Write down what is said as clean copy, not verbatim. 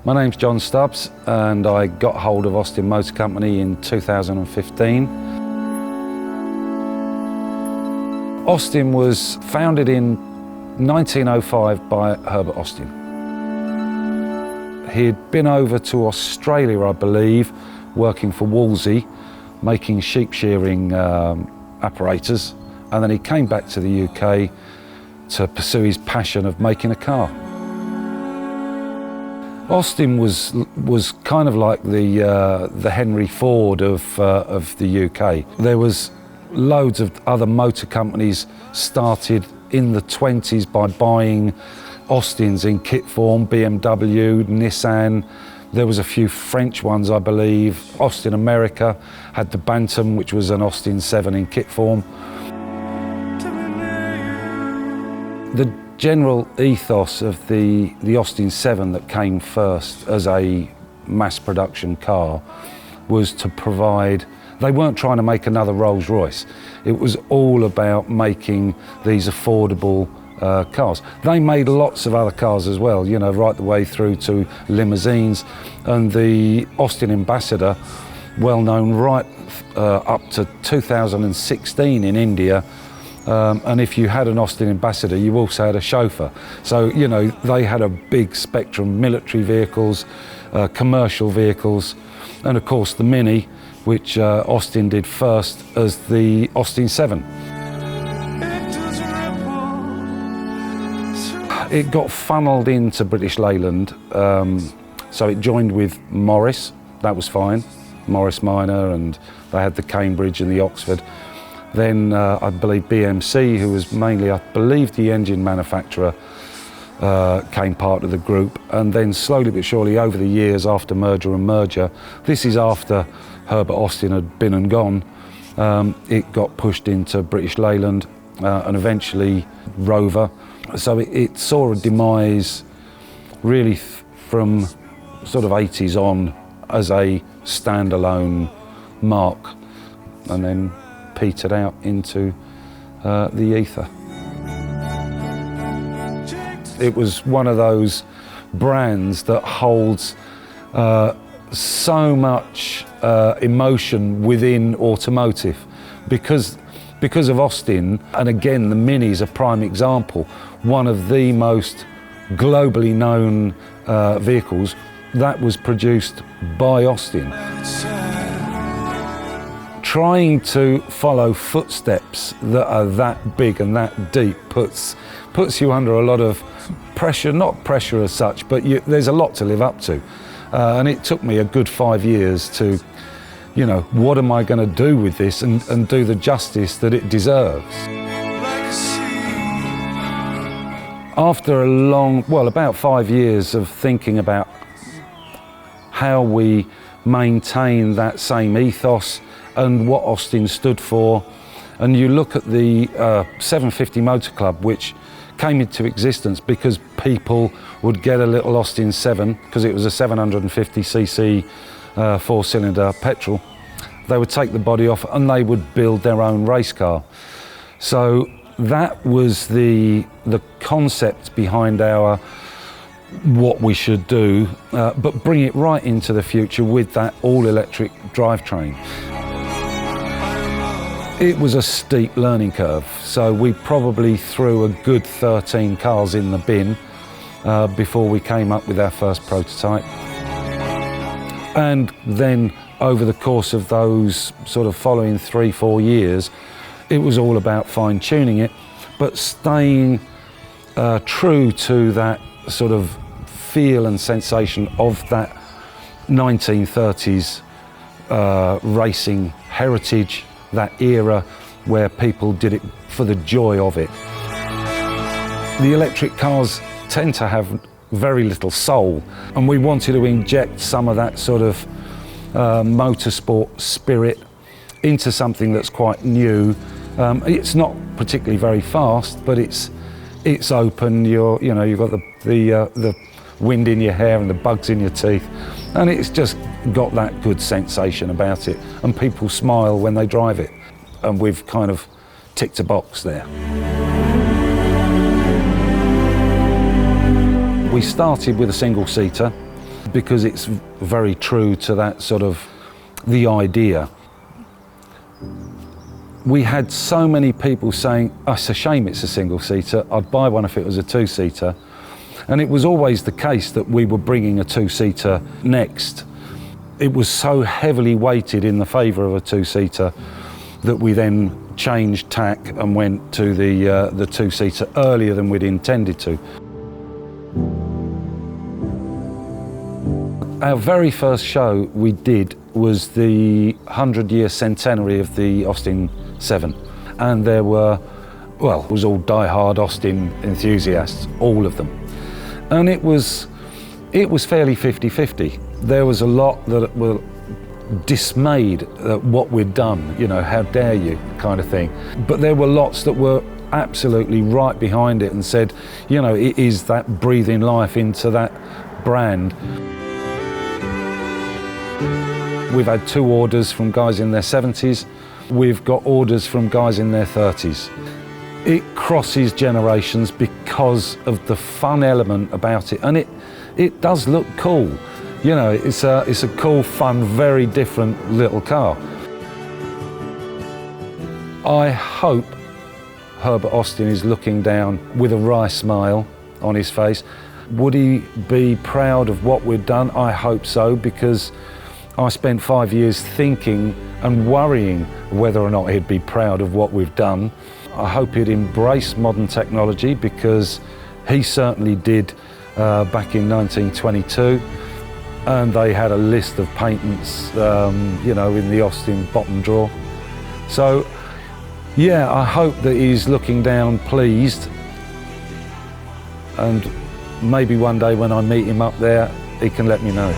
My name's John Stubbs and I got hold of Austin Motor Company in 2015. Austin was founded in 1905 by Herbert Austin. He'd been over to Australia, I believe, working for Wolseley, making sheep shearing apparatus, and then he came back to the UK to pursue his passion of making a car. Austin was kind of like the Henry Ford of the UK. There was loads of other motor companies started in the 20s by buying Austins in kit form, BMW, Nissan. There was a few French ones, I believe. Austin America had the Bantam, which was an Austin 7 in kit form. The general ethos of the Austin 7 that came first as a mass production car was to provide, they weren't trying to make another Rolls-Royce. It was all about making these affordable cars. They made lots of other cars as well, you know, right the way through to limousines, and the Austin Ambassador, well known right up to 2016 in India. And if you had an Austin Ambassador, you also had a chauffeur. So, you know, they had a big spectrum, military vehicles, commercial vehicles, and of course the Mini, which Austin did first as the Austin 7. It got funneled into British Leyland, so it joined with Morris, that was fine, Morris Minor, and they had the Cambridge and the Oxford. Then I believe BMC, who was mainly, I believe, the engine manufacturer, came part of the group. And then slowly but surely over the years after merger, this is after Herbert Austin had been and gone, it got pushed into British Leyland and eventually Rover. So it saw a demise really from sort of 80s on as a standalone mark, and then petered out into the ether. It was one of those brands that holds so much emotion within automotive because of Austin, and again the Mini is a prime example, one of the most globally known vehicles that was produced by Austin. Trying to follow footsteps that are that big and that deep puts you under a lot of pressure, not pressure as such, but there's a lot to live up to. And it took me a good 5 years to, you know, what am I going to do with this and do the justice that it deserves. After a long, well, about 5 years of thinking about how we maintain that same ethos and what Austin stood for, and you look at the 750 Motor Club, which came into existence because people would get a little Austin 7 because it was a 750cc 4-cylinder petrol. They would take the body off and they would build their own race car. So that was the concept behind our what we should do, but bring it right into the future with that all-electric drivetrain. It was a steep learning curve, so we probably threw a good 13 cars in the bin before we came up with our first prototype. And then over the course of those sort of following 3-4 years, it was all about fine-tuning it, but staying true to that sort of feel and sensation of that 1930s racing heritage, that era where people did it for the joy of it. The electric cars tend to have very little soul, and we wanted to inject some of that sort of motorsport spirit into something that's quite new. It's not particularly very fast, but it's open. You've got the wind in your hair and the bugs in your teeth, and it's just got that good sensation about it, and people smile when they drive it, and we've kind of ticked a box there. We started with a single-seater, because it's very true to that sort of the idea. We had so many people saying, oh, it's a shame it's a single-seater, I'd buy one if it was a two-seater. And it was always the case that we were bringing a two-seater next. It was so heavily weighted in the favour of a two-seater that we then changed tack and went to the two-seater earlier than we'd intended to. Our very first show we did was the 100-year centenary of the Austin 7. And there were, well, it was all die-hard Austin enthusiasts, all of them. And it was fairly 50-50. There was a lot that were dismayed at what we'd done, you know, how dare you, kind of thing. But there were lots that were absolutely right behind it and said, you know, it is that breathing life into that brand. We've had 2 orders from guys in their 70s. We've got orders from guys in their 30s. It crosses generations because of the fun element about it, and it does look cool. You know, it's a cool, fun, very different little car. I hope Herbert Austin is looking down with a wry smile on his face. Would he be proud of what we've done? I hope so, because I spent 5 years thinking and worrying whether or not he'd be proud of what we've done. I hope he'd embrace modern technology, because he certainly did back in 1922. And they had a list of patents, you know, in the Austin bottom drawer. So, yeah, I hope that he's looking down pleased. And maybe one day when I meet him up there, he can let me know.